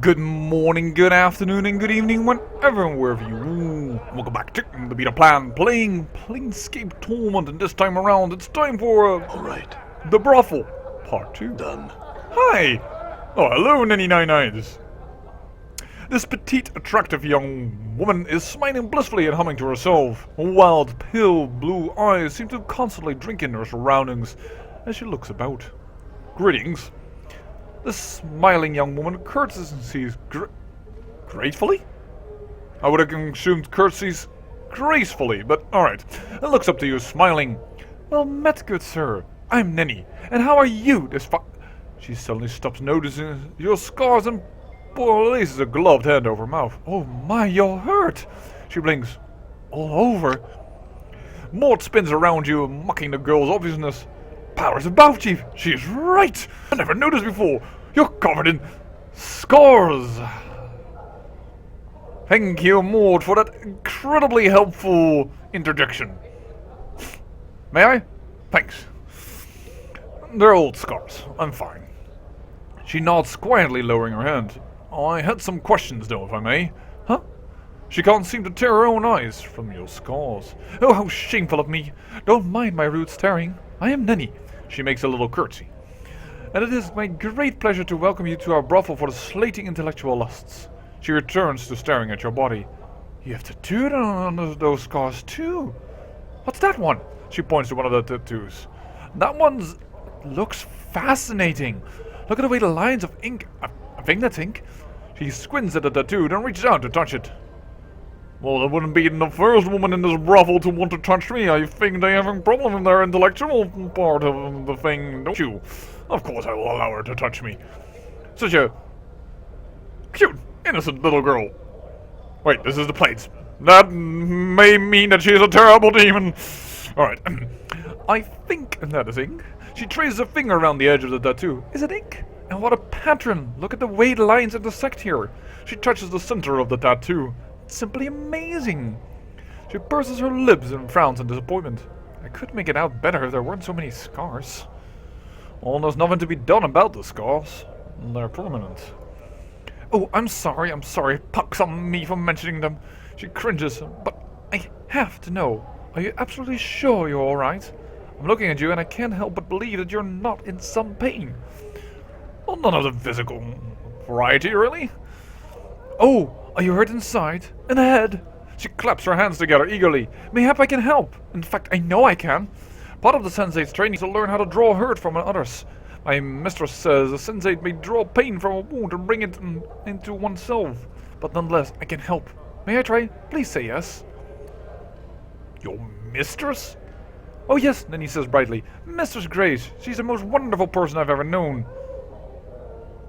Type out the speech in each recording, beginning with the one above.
Good morning, good afternoon, and good evening, whenever and wherever you welcome back to the Beta Plan, playing Planescape Torment, and this time around, it's time for, Alright. the Brothel, Part 2. Done. Hi! Oh, hello, Nanny Nine Eyes. This petite, attractive young woman is smiling blissfully and humming to herself. Wild, pale blue eyes seem to constantly drink in her surroundings as she looks about. Greetings. The smiling young woman curtsies gracefully? I would have assumed curtsies gracefully, but alright. And looks up to you, smiling. Well met, good sir. I'm Nenny, and how are you this She suddenly stops noticing your scars and places a gloved hand over her mouth. Oh my, you're hurt! She blinks. All over? Maud spins around you, mocking the girl's obviousness. Powers above, Chief! She is right! I never noticed before! You're covered in scars! Thank you, Maud, for that incredibly helpful interjection. May I? Thanks. They're old scars. I'm fine. She nods quietly, lowering her hand. I had some questions, though, if I may. Huh? She can't seem to tear her own eyes from your scars. Oh, how shameful of me! Don't mind my rude staring. I am Nenny. She makes a little curtsy. And it is my great pleasure to welcome you to our brothel for the slating intellectual lusts. She returns to staring at your body. You have tattooed on those scars too. What's that one? She points to one of the tattoos. That one's looks fascinating. Look at the way the lines of ink. I think that's ink. She squints at the tattoo, then reaches out to touch it. Well, I wouldn't be the first woman in this brothel to want to touch me. I think they have a problem in their intellectual part of the thing, don't you? Of course I will allow her to touch me. Such a cute, innocent little girl. Wait, this is the plates. That may mean that she is a terrible demon. Alright. I think that is ink. She traces a finger around the edge of the tattoo. Is it ink? And what a pattern! Look at the way the lines intersect here. She touches the center of the tattoo. Simply amazing! She purses her lips and frowns in disappointment. I could make it out better if there weren't so many scars. Well, there's nothing to be done about the scars. They're permanent. Oh, I'm sorry. Pox on me for mentioning them. She cringes, but I have to know. Are you absolutely sure you're alright? I'm looking at you and I can't help but believe that you're not in some pain. Well, none of the physical variety, really. Oh, are you hurt inside? In the head? She claps her hands together eagerly. Mayhap I can help. In fact, I know I can. Part of the sensei's training is to learn how to draw hurt from others. My mistress says a sensei may draw pain from a wound and bring it into oneself. But nonetheless, I can help. May I try? Please say yes. Your mistress? Oh yes, Nenny says brightly. Mistress Grace. She's the most wonderful person I've ever known.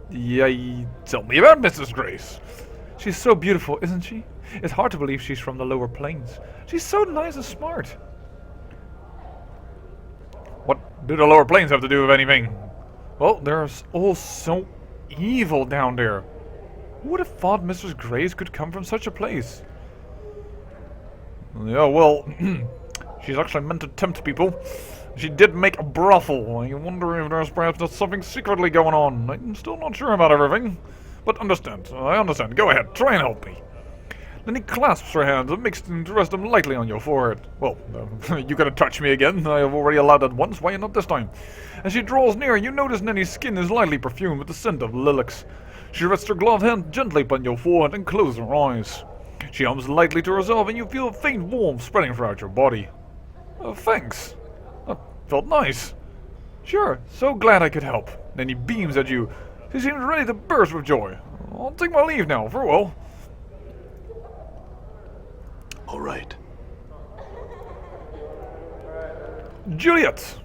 Yeah, tell me about Mrs. Grace. She's so beautiful, isn't she? It's hard to believe she's from the lower planes. She's so nice and smart. What do the lower planes have to do with anything? Well, there's all so evil down there. Who would have thought Mrs. Grace could come from such a place? Yeah, well, she's actually meant to tempt people. She did make a brothel. I wonder if there's perhaps something secretly going on. I'm still not sure about everything. But I understand. Go ahead, try and help me. Then he clasps her hands and makes them to rest them lightly on your forehead. Well, you gotta touch me again. I have already allowed that once. Why not this time? As she draws near, you notice Nenny's skin is lightly perfumed with the scent of lilacs. She rests her gloved hand gently upon your forehead and closes her eyes. She hums lightly to herself, and you feel a faint warmth spreading throughout your body. Thanks. That felt nice. Sure, so glad I could help. Nenny beams at you. She seems ready to burst with joy. I'll take my leave now. Farewell. Alright. Juliet!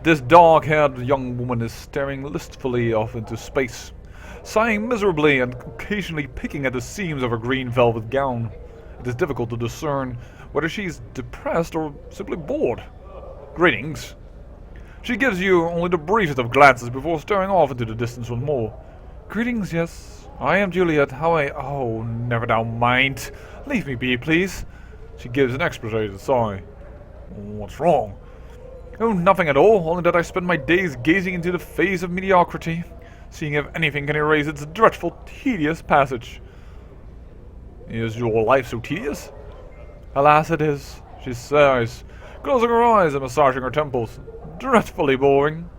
This dark-haired young woman is staring listfully off into space, sighing miserably and occasionally picking at the seams of her green velvet gown. It is difficult to discern whether she's depressed or simply bored. Greetings. She gives you only the briefest of glances before staring off into the distance once more. Greetings, yes. I am Juliet. Oh, never thou mind. Leave me be, please. She gives an exasperated sigh. What's wrong? Oh, nothing at all, only that I spend my days gazing into the face of mediocrity. seeing if anything can erase its dreadful, tedious passage. Is your life so tedious? Alas, it is, she sighs, closing her eyes and massaging her temples. Dreadfully boring.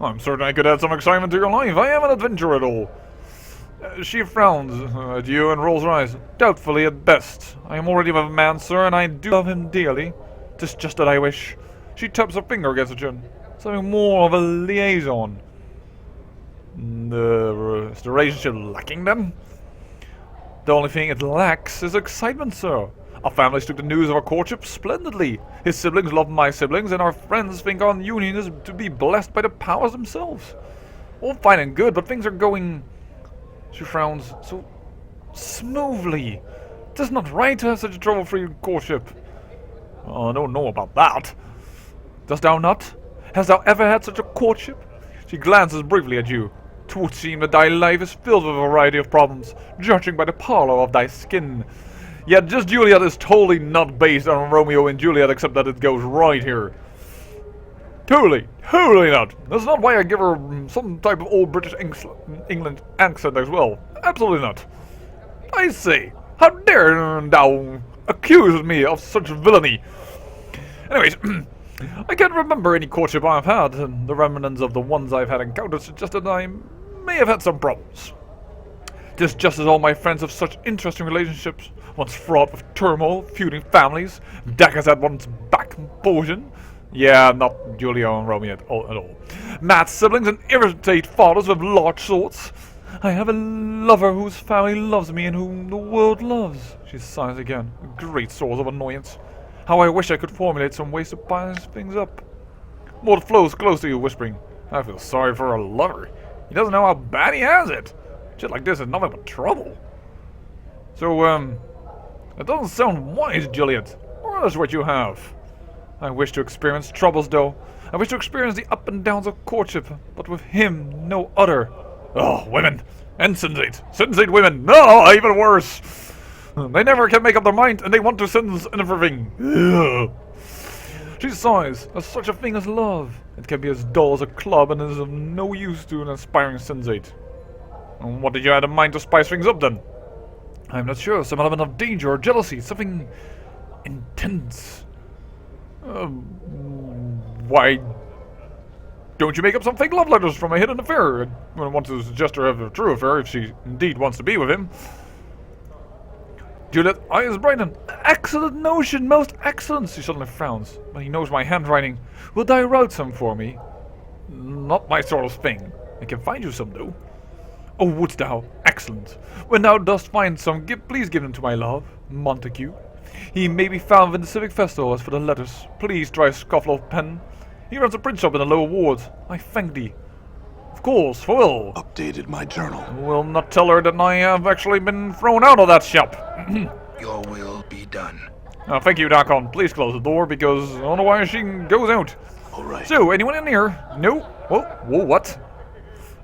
I'm certain I could add some excitement to your life. I am an adventurer at all. She frowns at you and rolls her eyes. Doubtfully at best. I am already with a man, sir, and I do love him dearly. 'Tis just that I wish. She taps her finger against her chin. Something more of a liaison. Is the relationship lacking then? The only thing it lacks is excitement, sir. Our families took the news of our courtship splendidly. His siblings love my siblings, and our friends think our union is to be blessed by the powers themselves. All fine and good, but things are going... She frowns. So smoothly. It is not right to have such a trouble-free courtship. I don't know about that. Dost thou not? Hast thou ever had such a courtship? She glances briefly at you. 'Twould seem that thy life is filled with a variety of problems, judging by the pallor of thy skin. Yet just Juliet is totally not based on Romeo and Juliet, except that it goes right here. Totally not. That's not why I give her some type of old British England accent as well. Absolutely not. I say, how dare thou accuse me of such villainy? Anyways, I can't remember any courtship I've had, and the remnants of the ones I've had encountered suggest that I may have had some problems. Just as all my friends have such interesting relationships, once fraught with turmoil, feuding families, daggers at one's back potion. Yeah, not Julio and Romeo at all. Mad siblings and irritate fathers with large swords. I have a lover whose family loves me and whom the world loves. She sighs again, a great source of annoyance. How I wish I could formulate some ways to spice things up. Maud flows close to you, whispering, I feel sorry for her lover. He doesn't know how bad he has it. Shit like this is nothing but trouble. So, it doesn't sound wise, Juliet. Or else what you have. I wish to experience troubles, though. I wish to experience the up and downs of courtship, but with him, no other. Oh, women. Insensate. Sensate women. No, even worse. They never can make up their mind, and they want to sentence everything. Ugh. She sighs. There's such a thing as love. It can be as dull as a club and is of no use to an aspiring sensate. And what did you have in mind to spice things up, then? I'm not sure. Some element of danger or jealousy. Something intense. Why don't you make up some fake love letters from a hidden affair? I want to suggest her have a true affair if she indeed wants to be with him. Juliet, eyes brighten. Excellent notion, most excellent. She suddenly frowns. But he knows my handwriting. Will thou write some for me? Not my sort of thing. I can find you some, though. Oh, wouldst thou? Excellent. When thou dost find some, please give them to my love, Montague. He may be found in the civic festival. As for the letters, please try Scuffle pen. He runs a print shop in the lower ward. I thank thee. Of course, will. Updated my journal. Will not tell her that I have actually been thrown out of that shop. Your will be done. Thank you, Dakon. Please close the door because I don't know why she goes out. All right. So, anyone in here? No? Whoa, what?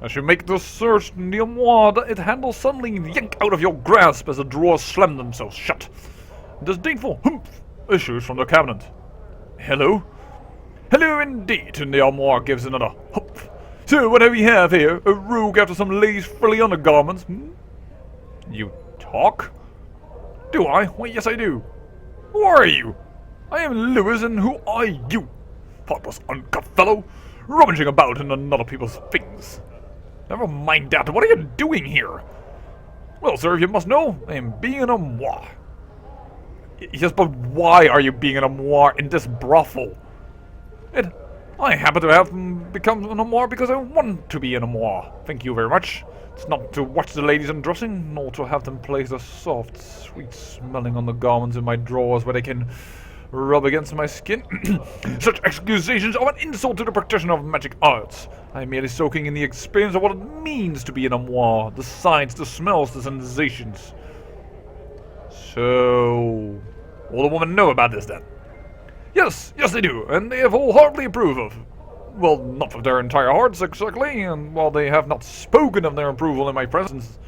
As you make the search in the armoire, it handles suddenly yank out of your grasp as the drawers slam themselves shut. Disdainful humph issues from the cabinet. Hello? Hello indeed, and the armoire gives another humph. So, what do we have here? A rogue after some lace frilly undergarments? You talk? Do I? Why, yes I do. Who are you? I am Lewis, and who are you? Thoughtless uncut fellow, rummaging about in other people's things. Never mind that, what are you doing here? Well, sir, you must know, I am being an armoire. Yes, but why are you being an armoire in this brothel? I happen to have become an armoire because I want to be an armoire. Thank you very much. It's not to watch the ladies undressing, nor to have them place the soft, sweet smelling on the garments in my drawers where they can rub against my skin. Such accusations are an insult to the practitioner of magic arts. I am merely soaking in the experience of what it means to be an armoire, the sights, the smells, the sensations. So, all the women know about this then? Yes, they do, and they have wholeheartedly approve of. Well, not of their entire hearts exactly, and while they have not spoken of their approval in my presence,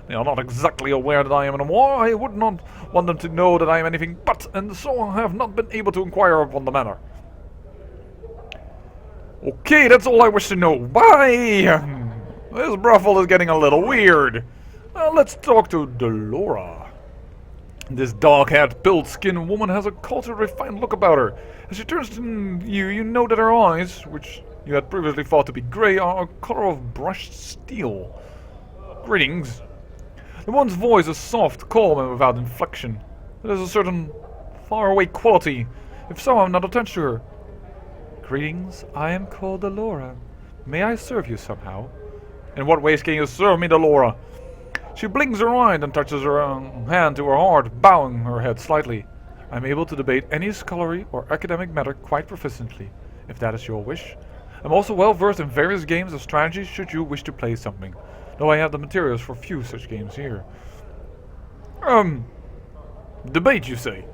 they are not exactly aware that I am an armoire. I would not want them to know that I am anything but, and so I have not been able to inquire upon the matter. Okay, that's all I wish to know. Bye! This brothel is getting a little weird. Let's talk to Delora. This dog-haired, pilled-skinned woman has a cultured, refined look about her. As she turns to you, you know that her eyes, which you had previously thought to be grey, are a color of brushed steel. Greetings. The woman's voice is soft, calm, and without inflection. There is a certain faraway quality, if so, I'm not attached to her. Greetings, I am called Delora. May I serve you somehow? In what ways can you serve me, Delora? She blinks her eye and touches her hand to her heart, bowing her head slightly. I am able to debate any scholarly or academic matter quite proficiently, if that is your wish. I'm also well versed in various games of strategy should you wish to play something, though I have the materials for few such games here. Debate, you say?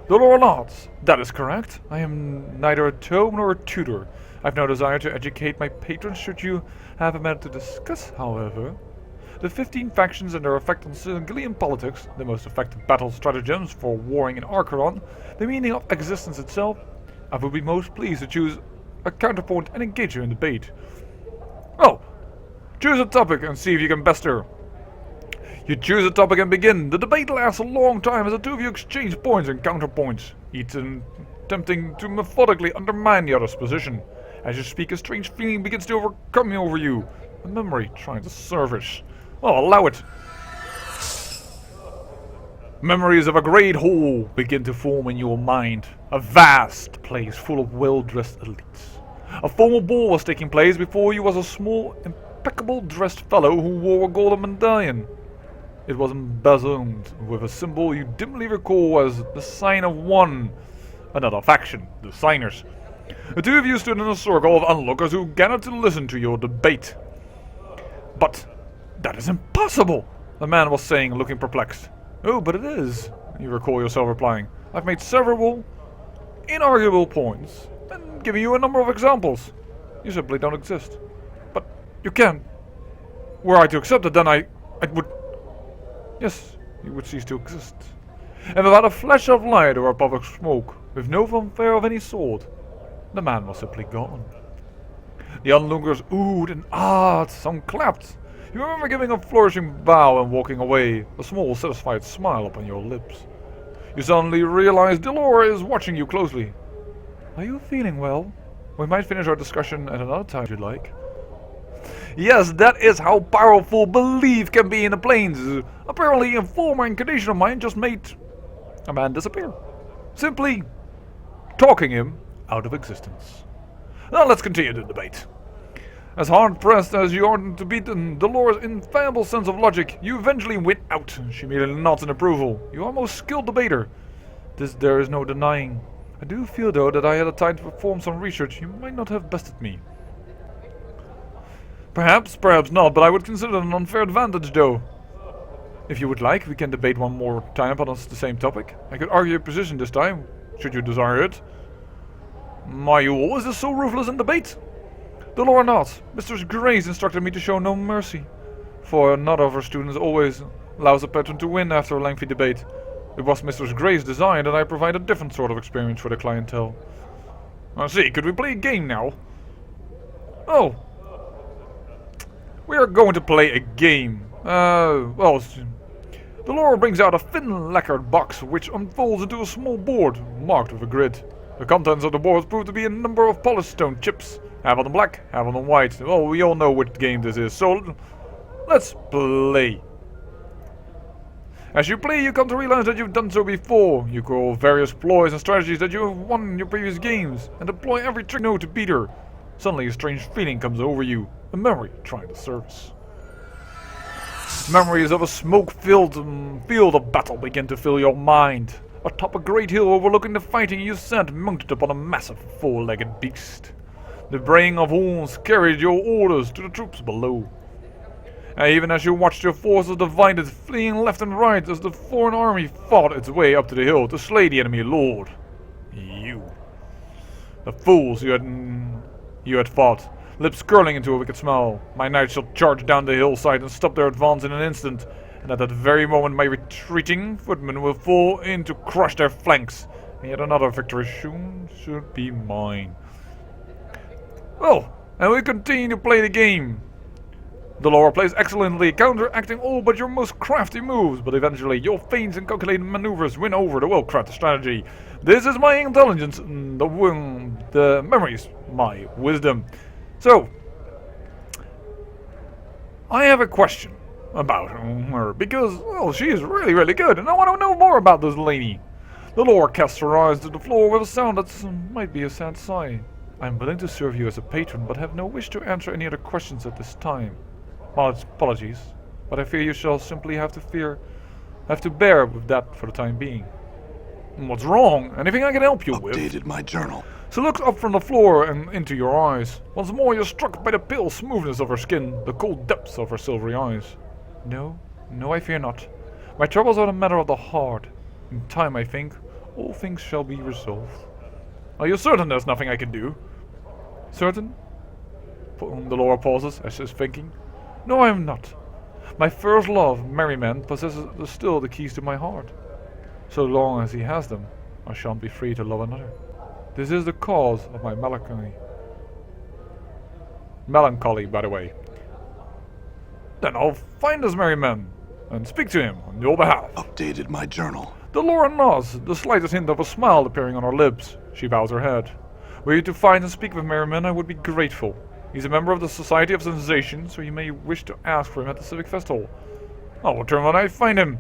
Delora nods. That is correct. I am neither a tome nor a tutor. I've no desire to educate my patrons should you have a matter to discuss, however. The 15 factions and their effect on Sicilian politics, the most effective battle stratagems for warring in Archeron, the meaning of existence itself, I would be most pleased to choose a counterpoint and engage you in debate. Oh, choose a topic and see if you can best her. You choose a topic and begin. The debate lasts a long time as the two of you exchange points and counterpoints, each attempting to methodically undermine the other's position. As you speak, a strange feeling begins to overcome you over you. A memory trying to surface. Oh, allow it. Memories of a great hall begin to form in your mind. A vast place full of well-dressed elites. A formal ball was taking place before you was a small, impeccable dressed fellow who wore a golden medallion. It was emblazoned with a symbol you dimly recall as the sign of another faction, the Signers. The two of you stood in a circle of onlookers who gathered to listen to your debate. But that is impossible, the man was saying, looking perplexed. Oh, but it is, you recall yourself replying. I've made several inarguable points and given you a number of examples. You simply don't exist. But you can. Were I to accept it, then I would... Yes, you would cease to exist. And without a flash of light or a puff of smoke, with no fanfare of any sort, the man was simply gone. The onlookers oohed and ahed, some clapped. You remember giving a flourishing bow and walking away, a small satisfied smile upon your lips. You suddenly realize Delora is watching you closely. Are you feeling well? We might finish our discussion at another time if you'd like. Yes, that is how powerful belief can be in the planes. Apparently, a former incarnation of mine just made a man disappear. Simply talking him out of existence. Now let's continue the debate. As hard-pressed as you are to beat Delora's infallible sense of logic, you eventually win out. She merely nods in approval. You are a most skilled debater. This there is no denying. I do feel, though, that I had a time to perform some research. You might not have bested me. Perhaps not, but I would consider it an unfair advantage, though. If you would like, we can debate one more time upon the same topic. I could argue your position this time, should you desire it. Are you always so ruthless in debate? Delora nods. Mistress Grace instructed me to show no mercy. For none of her students always allows a patron to win after a lengthy debate. It was Mistress Grace's design that I provide a different sort of experience for the clientele. I see, could we play a game now? Oh. We are going to play a game. Well, Delora brings out a thin lacquered box which unfolds into a small board marked with a grid. The contents of the board prove to be a number of polished stone chips. Half of them black, half of them white. Well, we all know what game this is, so let's play. As you play, you come to realize that you've done so before. You call various ploys and strategies that you have won in your previous games, and deploy every trick you know to beat her. Suddenly a strange feeling comes over you, a memory trying to surface. Memories of a smoke-filled field of battle begin to fill your mind. Atop a great hill overlooking the fighting, you stand mounted upon a massive four-legged beast. The braying of horns carried your orders to the troops below. And even as you watched your forces divided, fleeing left and right as the foreign army fought its way up to the hill to slay the enemy lord. You. The fools you had fought, lips curling into a wicked smile. My knights shall charge down the hillside and stop their advance in an instant, and at that very moment my retreating footmen will fall in to crush their flanks, and yet another victory soon should be mine. Oh, and we continue to play the game. Dolora plays excellently, counteracting all but your most crafty moves, but eventually your feints and calculated maneuvers win over the well-crafted strategy. This is my intelligence, the memories, my wisdom. So, I have a question about her, because, well, she is really, really good, and I want to know more about this lady. Dolora casts her eyes to the floor with a sound that might be a sad sigh. I'm willing to serve you as a patron, but have no wish to answer any other questions at this time. Apologies, but I fear you shall simply have to bear with that for the time being. What's wrong? Anything I can help you with? Updated my journal. She looks up from the floor and into your eyes. Once more you're struck by the pale smoothness of her skin, the cold depths of her silvery eyes. No, I fear not. My troubles are a matter of the heart. In time, I think, all things shall be resolved. Are you certain there's nothing I can do? Certain? Dolora pauses as she's thinking. No, I am not. My first love, Merryman, possesses still the keys to my heart. So long as he has them, I shan't be free to love another. This is the cause of my melancholy. Melancholy, by the way. Then I'll find this Merryman and speak to him on your behalf. Updated my journal. Dolora nods, the slightest hint of a smile appearing on her lips. She bows her head. Were you to find and speak with Merryman, I would be grateful. He's a member of the Society of Sensation, so you may wish to ask for him at the Civic Festival. I'll return when I find him.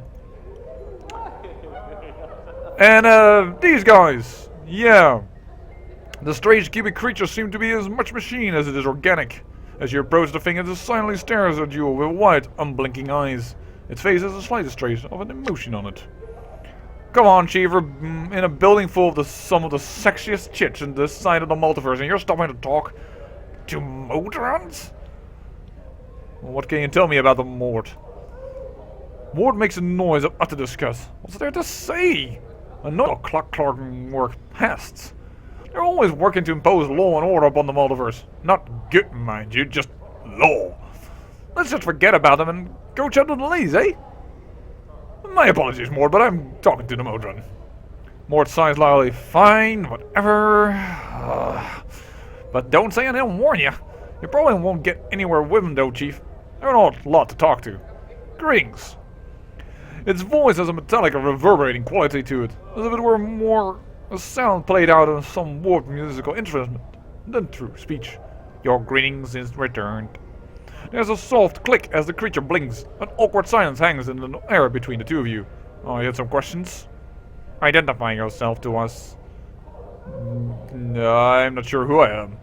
And, these guys. Yeah. The strange cubic creature seemed to be as much machine as it is organic. As you approach the thing, it silently stares at you with wide, unblinking eyes. Its face has the slightest trace of an emotion on it. Come on, Chief, we're in a building full of some of the sexiest chicks in this side of the multiverse, and you're stopping to talk to Modrons? Well, what can you tell me about the Mort? Mort makes a noise of utter disgust. What's there to say? Another clock-clogging work pests. They're always working to impose law and order upon the multiverse. Not good, mind you, just law. Let's just forget about them and go chat with the ladies, eh? My apologies, Mort, but I'm talking to the Modron. Mort sighs loudly. Fine, whatever. But don't say I didn't warn you. You probably won't get anywhere with him, though, Chief. There's not a lot to talk to. Greetings. Its voice has a metallic or reverberating quality to it, as if it were more a sound played out on some warped musical instrument than true speech. Your greetings is returned. There's a soft click as the creature blinks. An awkward silence hangs in the air between the two of you. Oh, you had some questions? Identify yourself to us. I'm not sure who I am.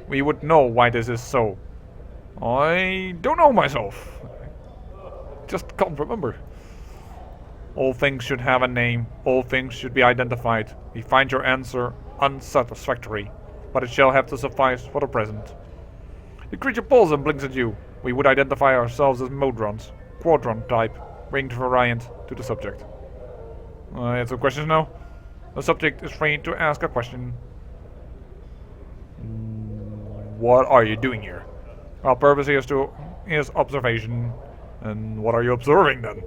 We would know why this is so. I don't know myself. Just can't remember. All things should have a name. All things should be identified. We find your answer unsatisfactory, but it shall have to suffice for the present. The creature pauses and blinks at you. We would identify ourselves as Modrons, Quadron type, winged variant to the subject. I had some questions now. The subject is free to ask a question. What are you doing here? Our purpose here is observation. And what are you observing then?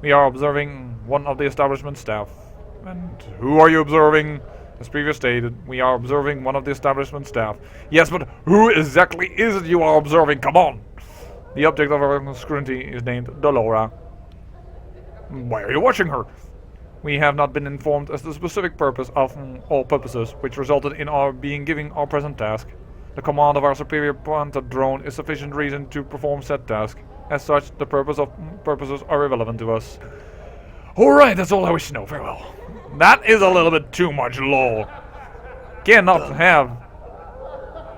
We are observing one of the establishment staff. And who are you observing? As previously stated, we are observing one of the establishment staff. Yes, but who exactly is it you are observing? Come on! The object of our scrutiny is named Dolora. Why are you watching her? We have not been informed as to the specific purpose of all purposes, which resulted in our being given our present task. The command of our superior Panther drone is sufficient reason to perform said task. As such, the purposes are irrelevant to us. Alright, that's all I wish to know. Very well. That is a little bit too much law. Cannot have...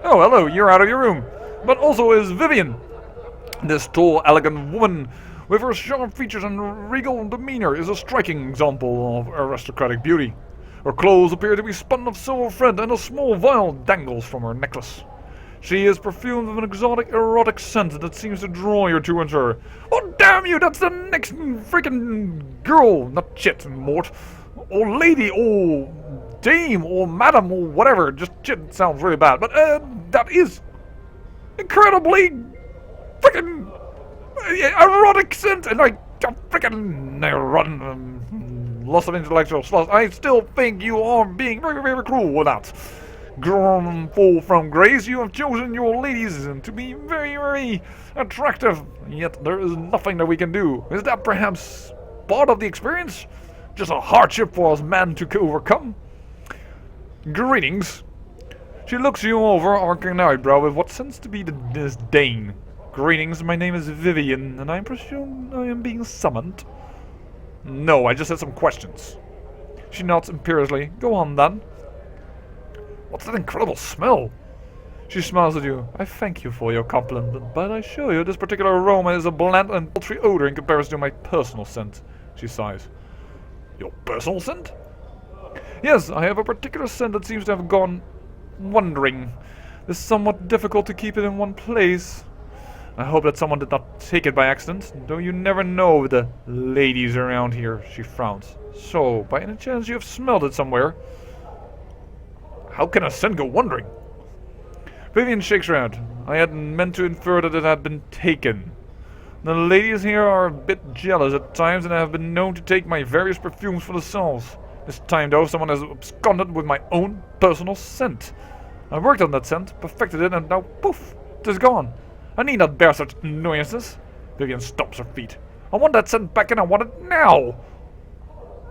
Oh, hello, you're out of your room. But also is Vivian. This tall, elegant woman, with her sharp features and regal demeanor, is a striking example of aristocratic beauty. Her clothes appear to be spun of silver thread, and a small vial dangles from her necklace. She is perfumed with an exotic, erotic scent that seems to draw you towards her. Oh, damn you! That's the next freaking girl! Not shit, Mort. Or lady, or dame, or madam, or whatever. Just shit sounds really bad. But, that is incredibly freaking erotic scent, and like, freaking erotic, loss of intellectual sloth. I still think you are being very, very cruel with that. Fall from grace, you have chosen your ladies to be very, very attractive, yet there is nothing that we can do. Is that perhaps part of the experience? Just a hardship for us men to overcome? Greetings. She looks you over, arcing an eyebrow with what seems to be the disdain. Greetings, my name is Vivian, and I presume I am being summoned? No, I just had some questions. She nods imperiously. Go on, then. What's that incredible smell? She smiles at you. I thank you for your compliment, but I assure you this particular aroma is a bland and paltry odor in comparison to my personal scent. She sighs. Your personal scent? Yes, I have a particular scent that seems to have gone wandering. It's somewhat difficult to keep it in one place. I hope that someone did not take it by accident, though you never know with the ladies around here. She frowns. So, by any chance you have smelled it somewhere? How can a scent go wandering? Vivian shakes her head. I hadn't meant to infer that it had been taken. The ladies here are a bit jealous at times and have been known to take my various perfumes for themselves. This time, though, someone has absconded with my own personal scent. I worked on that scent, perfected it, and now, poof, it is gone. I need not bear such annoyances. Vivian stomps her feet. I want that scent back and I want it now.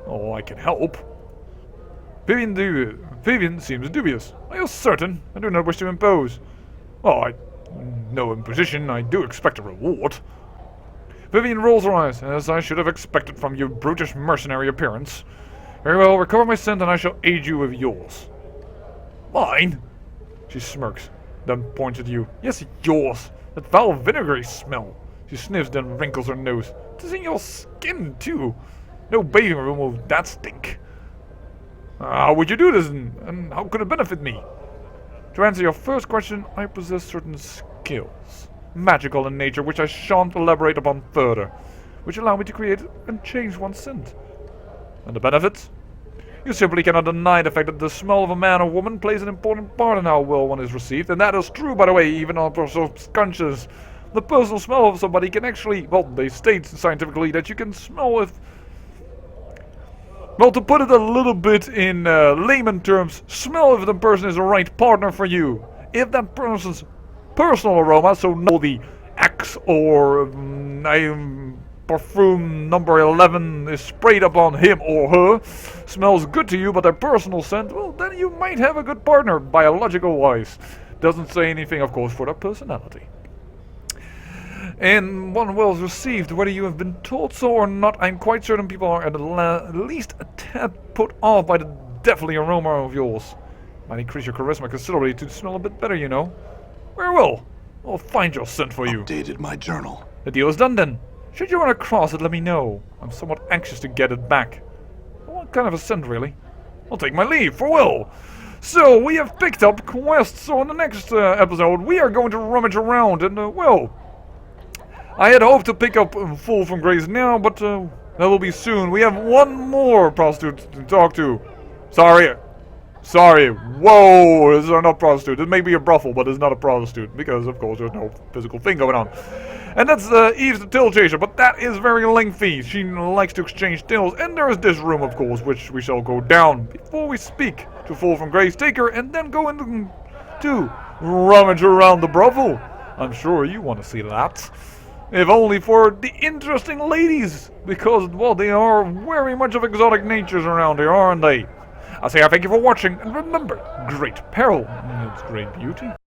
Oh, I can help. Vivian seems dubious. Are you certain? I do not wish to impose. Oh, no imposition. I do expect a reward. Vivian rolls her eyes, as I should have expected from your brutish mercenary appearance. Very well, recover my scent and I shall aid you with yours. Mine? She smirks, then points at you. Yes, yours. That foul vinegary smell. She sniffs, then wrinkles her nose. It is in your skin, too. No bathing room will that stink. How would you do this, and how could it benefit me? To answer your first question, I possess certain skills, magical in nature, which I shan't elaborate upon further, which allow me to create and change one's scent. And the benefits? You simply cannot deny the fact that the smell of a man or woman plays an important part in how well one is received, and that is true, by the way, even on subconscious. The personal smell of somebody can actually, well, they state scientifically that you can smell if... Well, to put it a little bit in layman terms, smell if the person is the right partner for you. If that person's personal aroma, so not the Axe or perfume number 11 is sprayed upon him or her, smells good to you, but their personal scent, well, then you might have a good partner, biological-wise. Doesn't say anything, of course, for their personality. And one well received, whether you have been told so or not, I'm quite certain people are at least a tad put off by the deathly aroma of yours. Might increase your charisma considerably to smell a bit better, you know. Very well. I'll find your scent for you. Updated my journal. The deal is done then. Should you run across it, let me know. I'm somewhat anxious to get it back. What kind of a scent, really? I'll take my leave, for will. So, we have picked up quests, so in the next episode, we are going to rummage around and, well... I had hoped to pick up Fall from Grace now, but that will be soon. We have one more prostitute to talk to. Sorry. Whoa, this is not a prostitute. It may be a brothel, but it's not a prostitute. Because, of course, there's no physical thing going on. And that's Eve's the Tail Chaser, but that is very lengthy. She likes to exchange tales. And there is this room, of course, which we shall go down before we speak to Fall from Grace Taker, and then go into to rummage around the brothel. I'm sure you want to see that. If only for the interesting ladies, because, well, they are very much of exotic natures around here, aren't they? I say I thank you for watching, and remember, great peril means great beauty.